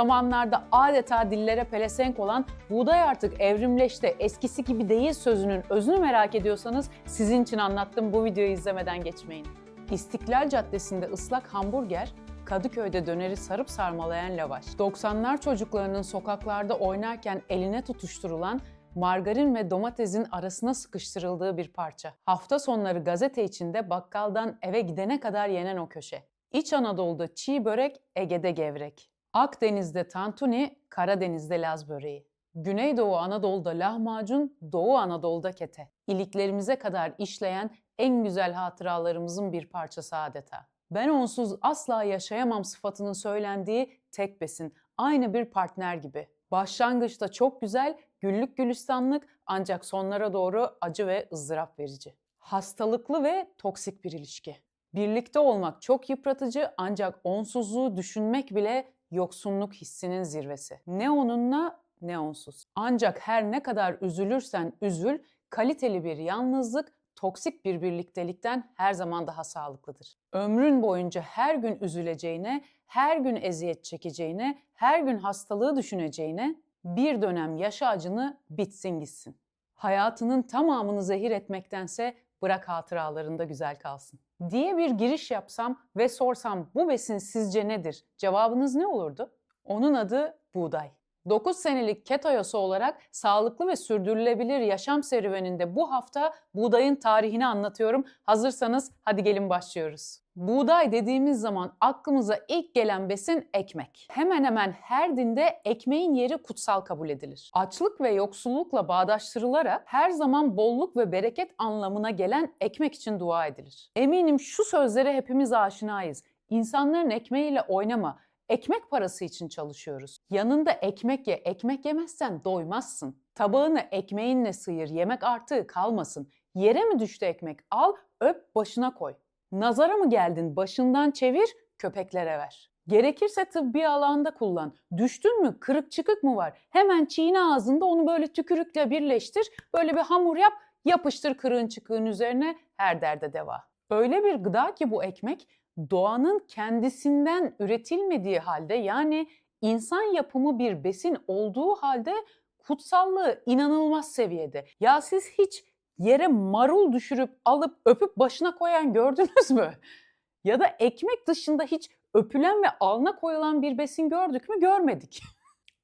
zamanlarda adeta dillere pelesenk olan "buğday artık evrimleşti, eskisi gibi değil" sözünün özünü merak ediyorsanız sizin için anlattığım bu videoyu izlemeden geçmeyin. İstiklal Caddesi'nde ıslak hamburger, Kadıköy'de döneri sarıp sarmalayan lavaş, 90'lar çocuklarının sokaklarda oynarken eline tutuşturulan margarin ve domatesin arasına sıkıştırıldığı bir parça. Hafta sonları gazete içinde bakkaldan eve gidene kadar yenen o köşe. İç Anadolu'da çiğ börek, Ege'de gevrek. Akdeniz'de tantuni, Karadeniz'de Laz böreği. Güneydoğu Anadolu'da lahmacun, Doğu Anadolu'da kete. İliklerimize kadar işleyen en güzel hatıralarımızın bir parçası adeta. Ben onsuz asla yaşayamam sıfatının söylendiği tek besin, aynı bir partner gibi. Başlangıçta çok güzel, güllük gülistanlık ancak sonlara doğru acı ve ızdırap verici. Hastalıklı ve toksik bir ilişki. Birlikte olmak çok yıpratıcı ancak onsuzluğu düşünmek bile yoksunluk hissinin zirvesi. Ne onunla ne onsuz. Ancak her ne kadar üzülürsen üzül, kaliteli bir yalnızlık toksik bir birliktelikten her zaman daha sağlıklıdır. Ömrün boyunca her gün üzüleceğine, her gün eziyet çekeceğine, her gün hastalığı düşüneceğine bir dönem yaşa acını bitsin gitsin. Hayatının tamamını zehir etmektense bırak hatıralarında güzel kalsın diye bir giriş yapsam ve sorsam bu besin sizce nedir? Cevabınız ne olurdu? Onun adı buğday. 9 senelik ketoyosu olarak sağlıklı ve sürdürülebilir yaşam serüveninde bu hafta buğdayın tarihini anlatıyorum. Hazırsanız hadi gelin başlıyoruz. Buğday dediğimiz zaman aklımıza ilk gelen besin ekmek. Hemen hemen her dinde ekmeğin yeri kutsal kabul edilir. Açlık ve yoksullukla bağdaştırılarak her zaman bolluk ve bereket anlamına gelen ekmek için dua edilir. Eminim şu sözlere hepimiz aşinayız. İnsanların ekmeğiyle oynama. Ekmek parası için çalışıyoruz. Yanında ekmek ye, ekmek yemezsen doymazsın. Tabağını ekmeğinle sıyır, yemek artığı kalmasın. Yere mi düştü ekmek? Al, öp, başına koy. Nazara mı geldin? Başından çevir, köpeklere ver. Gerekirse tıbbi alanda kullan. Düştün mü? Kırık çıkık mı var? Hemen çiğne ağzında onu böyle tükürükle birleştir. Böyle bir hamur yap, yapıştır kırığın çıkığın üzerine, her derde deva. Öyle bir gıda ki bu ekmek, doğanın kendisinden üretilmediği halde, yani insan yapımı bir besin olduğu halde kutsallığı inanılmaz seviyede. Ya siz hiç yere marul düşürüp alıp öpüp başına koyan gördünüz mü? Ya da ekmek dışında hiç öpülen ve alına koyulan bir besin gördük mü? Görmedik.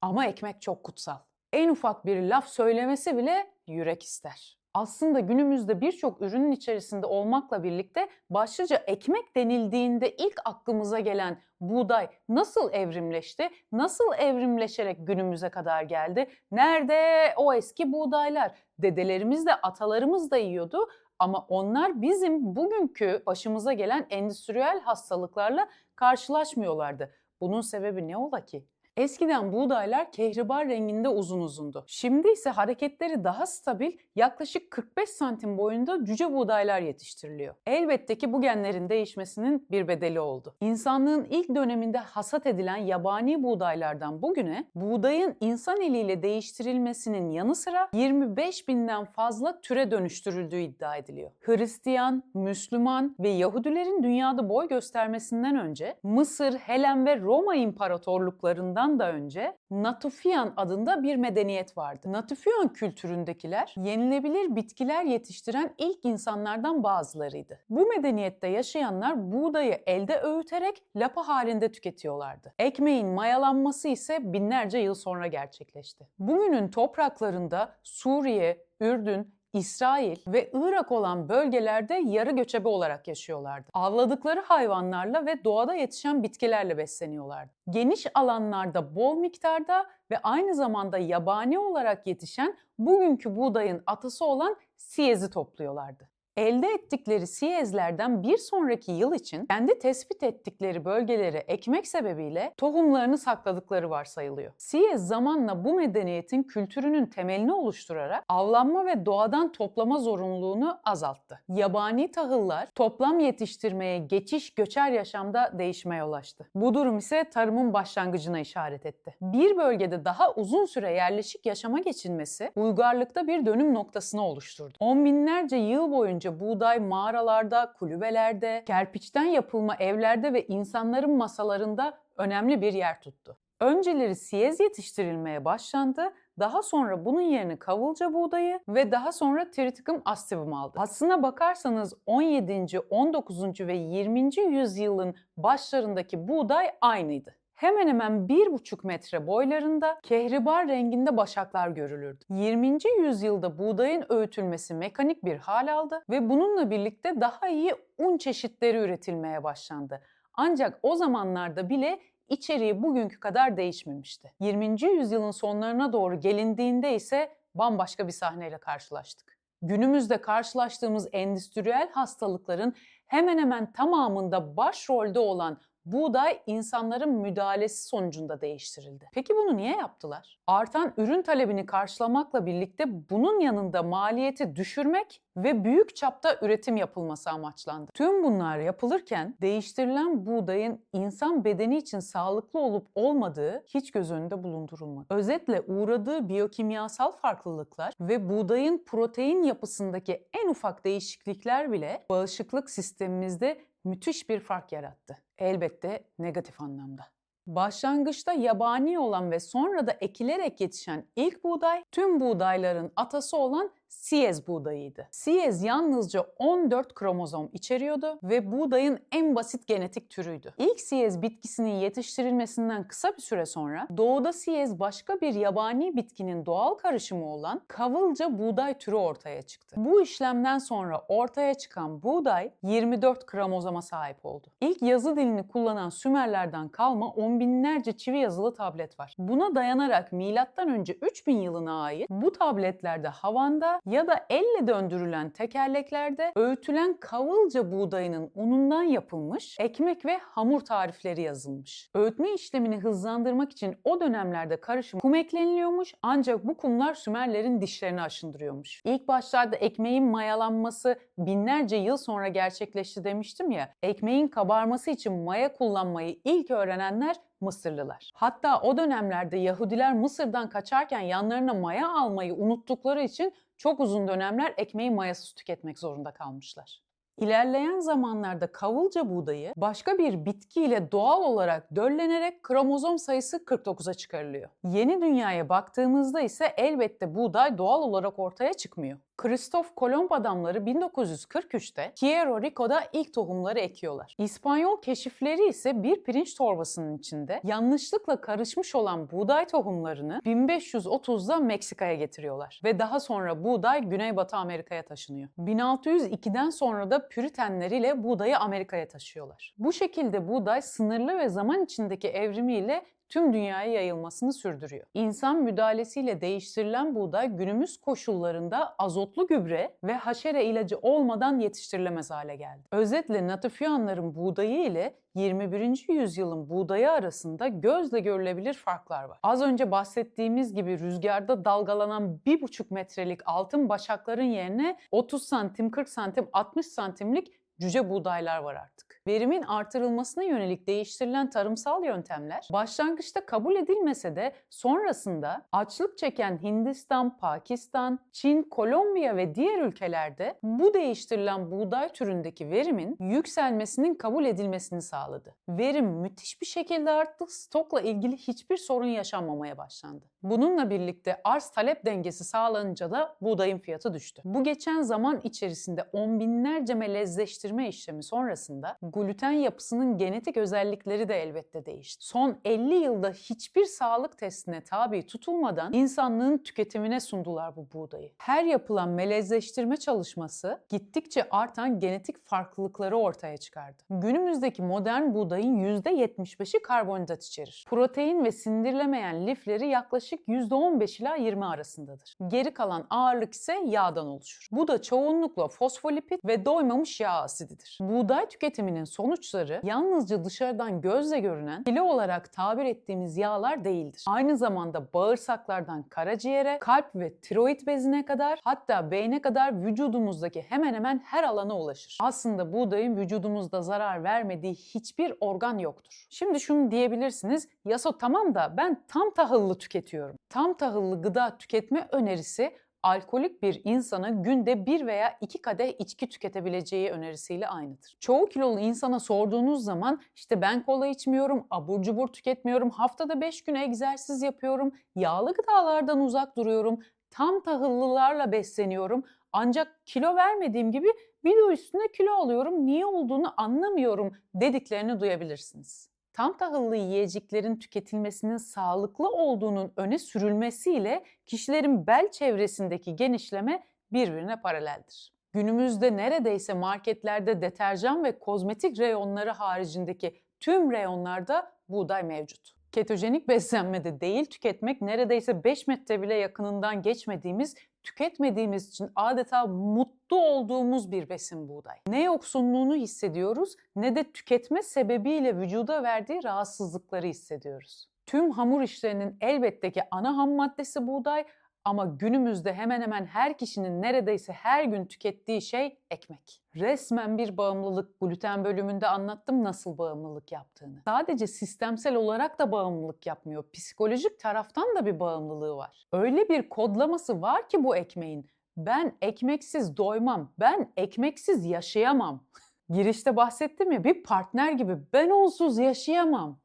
Ama ekmek çok kutsal. En ufak bir laf söylemesi bile yürek ister. Aslında günümüzde birçok ürünün içerisinde olmakla birlikte başlıca ekmek denildiğinde ilk aklımıza gelen buğday nasıl evrimleşti? Nasıl evrimleşerek günümüze kadar geldi? Nerede o eski buğdaylar? Dedelerimiz de atalarımız da yiyordu ama onlar bizim bugünkü başımıza gelen endüstriyel hastalıklarla karşılaşmıyorlardı. Bunun sebebi ne ola ki? Eskiden buğdaylar kehribar renginde uzun uzundu. Şimdi ise hareketleri daha stabil, yaklaşık 45 santim boyunda cüce buğdaylar yetiştiriliyor. Elbette ki bu genlerin değişmesinin bir bedeli oldu. İnsanlığın ilk döneminde hasat edilen yabani buğdaylardan bugüne buğdayın insan eliyle değiştirilmesinin yanı sıra 25 binden fazla türe dönüştürüldüğü iddia ediliyor. Hristiyan, Müslüman ve Yahudilerin dünyada boy göstermesinden önce Mısır, Helen ve Roma imparatorluklarından da önce Natufian adında bir medeniyet vardı. Natufian kültüründekiler yenilebilir bitkiler yetiştiren ilk insanlardan bazılarıydı. Bu medeniyette yaşayanlar buğdayı elde öğüterek lapa halinde tüketiyorlardı. Ekmeğin mayalanması ise binlerce yıl sonra gerçekleşti. Bugünün topraklarında Suriye, Ürdün, İsrail ve Irak olan bölgelerde yarı göçebe olarak yaşıyorlardı. Avladıkları hayvanlarla ve doğada yetişen bitkilerle besleniyorlardı. Geniş alanlarda bol miktarda ve aynı zamanda yabani olarak yetişen bugünkü buğdayın atası olan siyezi topluyorlardı. Elde ettikleri siyezlerden bir sonraki yıl için kendi tespit ettikleri bölgelere ekmek sebebiyle tohumlarını sakladıkları varsayılıyor. Siyez zamanla bu medeniyetin kültürünün temelini oluşturarak avlanma ve doğadan toplama zorunluluğunu azalttı. Yabani tahıllar toplam yetiştirmeye geçiş göçer yaşamda değişmeye yol açtı. Bu durum ise tarımın başlangıcına işaret etti. Bir bölgede daha uzun süre yerleşik yaşama geçilmesi uygarlıkta bir dönüm noktasını oluşturdu. On binlerce yıl boyunca buğday mağaralarda, kulübelerde, kerpiçten yapılma evlerde ve insanların masalarında önemli bir yer tuttu. Önceleri siyez yetiştirilmeye başlandı. Daha sonra bunun yerini kavulca buğdayı ve daha sonra Triticum aestivum aldı. Aslına bakarsanız 17. 19. ve 20. yüzyılın başlarındaki buğday aynıydı. Hemen hemen 1,5 metre boylarında kehribar renginde başaklar görülürdü. 20. yüzyılda buğdayın öğütülmesi mekanik bir hal aldı ve bununla birlikte daha iyi un çeşitleri üretilmeye başlandı. Ancak o zamanlarda bile içeriği bugünkü kadar değişmemişti. 20. yüzyılın sonlarına doğru gelindiğinde ise bambaşka bir sahneyle karşılaştık. Günümüzde karşılaştığımız endüstriyel hastalıkların hemen hemen tamamında başrolde olan buğday insanların müdahalesi sonucunda değiştirildi. Peki bunu niye yaptılar? Artan ürün talebini karşılamakla birlikte bunun yanında maliyeti düşürmek ve büyük çapta üretim yapılması amaçlandı. Tüm bunlar yapılırken değiştirilen buğdayın insan bedeni için sağlıklı olup olmadığı hiç göz önünde bulundurulmadı. Özetle uğradığı biyokimyasal farklılıklar ve buğdayın protein yapısındaki en ufak değişiklikler bile bağışıklık sistemimizde müthiş bir fark yarattı. Elbette negatif anlamda. Başlangıçta yabani olan ve sonra da ekilerek yetişen ilk buğday, tüm buğdayların atası olan siyez buğdayıydı. Siyez yalnızca 14 kromozom içeriyordu ve buğdayın en basit genetik türüydü. İlk siyez bitkisinin yetiştirilmesinden kısa bir süre sonra doğuda siyez başka bir yabani bitkinin doğal karışımı olan kavılca buğday türü ortaya çıktı. Bu işlemden sonra ortaya çıkan buğday 24 kromozoma sahip oldu. İlk yazı dilini kullanan Sümerlerden kalma on binlerce çivi yazılı tablet var. Buna dayanarak M.Ö. 3000 yılına ait bu tabletlerde havanda ya da elle döndürülen tekerleklerde öğütülen kavılca buğdayının unundan yapılmış ekmek ve hamur tarifleri yazılmış. Öğütme işlemini hızlandırmak için o dönemlerde karışım kum ekleniliyormuş, ancak bu kumlar Sümerlerin dişlerini aşındırıyormuş. İlk başlarda ekmeğin mayalanması binlerce yıl sonra gerçekleşti demiştim ya, ekmeğin kabarması için maya kullanmayı ilk öğrenenler Mısırlılar. Hatta o dönemlerde Yahudiler Mısır'dan kaçarken yanlarına maya almayı unuttukları için çok uzun dönemler ekmeği mayasız tüketmek zorunda kalmışlar. İlerleyen zamanlarda kavulca buğdayı başka bir bitkiyle doğal olarak döllenerek kromozom sayısı 49'a çıkarılıyor. Yeni dünyaya baktığımızda ise elbette buğday doğal olarak ortaya çıkmıyor. Kristof Kolomb adamları 1943'te Puerto Rico'da ilk tohumları ekiyorlar. İspanyol keşifleri ise bir pirinç torbasının içinde yanlışlıkla karışmış olan buğday tohumlarını 1530'da Meksika'ya getiriyorlar. Ve daha sonra buğday Güneybatı Amerika'ya taşınıyor. 1602'den sonra da Püritenleriyle buğdayı Amerika'ya taşıyorlar. Bu şekilde buğday sınırlı ve zaman içindeki evrimiyle tüm dünyaya yayılmasını sürdürüyor. İnsan müdahalesiyle değiştirilen buğday günümüz koşullarında azotlu gübre ve haşere ilacı olmadan yetiştirilemez hale geldi. Özetle Natufianların buğdayı ile 21. yüzyılın buğdayı arasında gözle görülebilir farklar var. Az önce bahsettiğimiz gibi rüzgarda dalgalanan 1,5 metrelik altın başakların yerine 30 santim, 40 santim, 60 santimlik cüce buğdaylar var artık. Verimin artırılmasına yönelik değiştirilen tarımsal yöntemler başlangıçta kabul edilmese de sonrasında açlık çeken Hindistan, Pakistan, Çin, Kolombiya ve diğer ülkelerde bu değiştirilen buğday türündeki verimin yükselmesinin kabul edilmesini sağladı. Verim müthiş bir şekilde arttı, stokla ilgili hiçbir sorun yaşanmamaya başlandı. Bununla birlikte arz-talep dengesi sağlanınca da buğdayın fiyatı düştü. Bu geçen zaman içerisinde on binlerce melezleştirme işlemi sonrasında gluten yapısının genetik özellikleri de elbette değişti. Son 50 yılda hiçbir sağlık testine tabi tutulmadan insanlığın tüketimine sundular bu buğdayı. Her yapılan melezleştirme çalışması gittikçe artan genetik farklılıkları ortaya çıkardı. Günümüzdeki modern buğdayın %75'i karbonhidrat içerir. Protein ve sindirilemeyen lifleri yaklaşık %15 ila 20 arasındadır. Geri kalan ağırlık ise yağdan oluşur. Bu da çoğunlukla fosfolipid ve doymamış yağ asididir. Buğday tüketiminin sonuçları yalnızca dışarıdan gözle görünen kilo olarak tabir ettiğimiz yağlar değildir. Aynı zamanda bağırsaklardan karaciğere, kalp ve tiroid bezine kadar, hatta beyne kadar vücudumuzdaki hemen hemen her alana ulaşır. Aslında buğdayın vücudumuzda zarar vermediği hiçbir organ yoktur. Şimdi şunu diyebilirsiniz, Yaso tamam da ben tam tahıllı tüketiyorum. Tam tahıllı gıda tüketme önerisi alkolik bir insanın günde 1 veya 2 kadeh içki tüketebileceği önerisiyle aynıdır. Çoğu kilolu insana sorduğunuz zaman işte ben kola içmiyorum, abur cubur tüketmiyorum, haftada 5 gün egzersiz yapıyorum, yağlı gıdalardan uzak duruyorum, tam tahıllılarla besleniyorum ancak kilo vermediğim gibi bir de üstüne kilo alıyorum, niye olduğunu anlamıyorum dediklerini duyabilirsiniz. Tam tahıllı yiyeceklerin tüketilmesinin sağlıklı olduğunun öne sürülmesiyle kişilerin bel çevresindeki genişleme birbirine paraleldir. Günümüzde neredeyse marketlerde deterjan ve kozmetik reyonları haricindeki tüm reyonlarda buğday mevcut. Ketojenik beslenmede değil tüketmek neredeyse 5 metre bile yakınından geçmediğimiz, tüketmediğimiz için adeta mutlu olduğumuz bir besin buğday. Ne yoksunluğunu hissediyoruz ne de tüketme sebebiyle vücuda verdiği rahatsızlıkları hissediyoruz. Tüm hamur işlerinin elbette ki ana ham maddesi buğday ama günümüzde hemen hemen her kişinin neredeyse her gün tükettiği şey ekmek. Resmen bir bağımlılık. Gluten bölümünde anlattım nasıl bağımlılık yaptığını. Sadece sistemsel olarak da bağımlılık yapmıyor. Psikolojik taraftan da bir bağımlılığı var. Öyle bir kodlaması var ki bu ekmeğin. Ben ekmeksiz doymam. Ben ekmeksiz yaşayamam. Girişte bahsettim ya, bir partner gibi ben onsuz yaşayamam.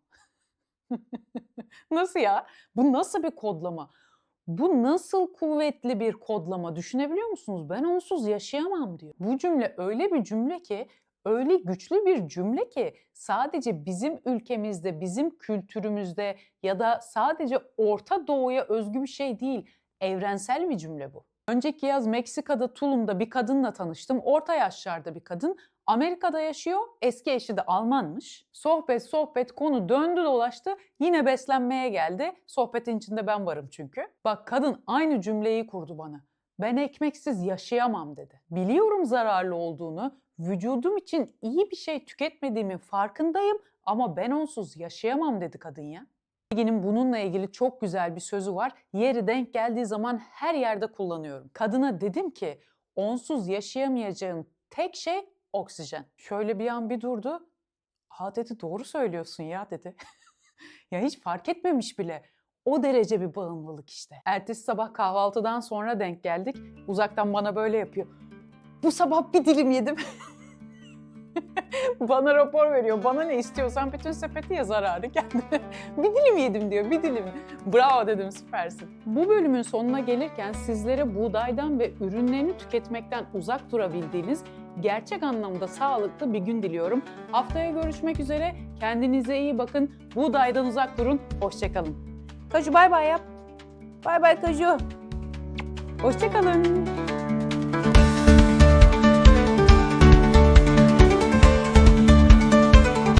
Nasıl ya? Bu nasıl bir kodlama? Bu nasıl kuvvetli bir kodlama, düşünebiliyor musunuz? Ben onsuz yaşayamam diyor. Bu cümle öyle bir cümle ki, öyle güçlü bir cümle ki sadece bizim ülkemizde, bizim kültürümüzde ya da sadece Orta Doğu'ya özgü bir şey değil. Evrensel bir cümle bu. Önceki yaz Meksika'da Tulum'da bir kadınla tanıştım. Orta yaşlarda bir kadın. Amerika'da yaşıyor. Eski eşi de Almanmış. Sohbet konu döndü dolaştı. Yine beslenmeye geldi. Sohbetin içinde ben varım çünkü. Bak kadın aynı cümleyi kurdu bana. Ben ekmeksiz yaşayamam dedi. Biliyorum zararlı olduğunu. Vücudum için iyi bir şey tüketmediğimin farkındayım ama ben onsuz yaşayamam dedi kadın ya. Bilginin bununla ilgili çok güzel bir sözü var. Yeri denk geldiği zaman her yerde kullanıyorum. Kadına dedim ki onsuz yaşayamayacağın tek şey oksijen. Şöyle bir an bir durdu. Ha dedi, doğru söylüyorsun ya dedi. Ya hiç fark etmemiş bile. O derece bir bağımlılık işte. Ertesi sabah kahvaltıdan sonra denk geldik. Uzaktan bana böyle yapıyor. Bu sabah bir dilim yedim. Bana rapor veriyor. Bana ne istiyorsan bütün sepeti ye, zararı kendine. Bir dilim yedim diyor, bir dilim. Bravo dedim, süpersin. Bu bölümün sonuna gelirken sizlere buğdaydan ve ürünlerini tüketmekten uzak durabildiğiniz gerçek anlamda sağlıklı bir gün diliyorum. Haftaya görüşmek üzere. Kendinize iyi bakın. Buğdaydan uzak durun. Hoşça kalın. Kaju bay bay yap. Bay bay Kaju. Hoşça kalın.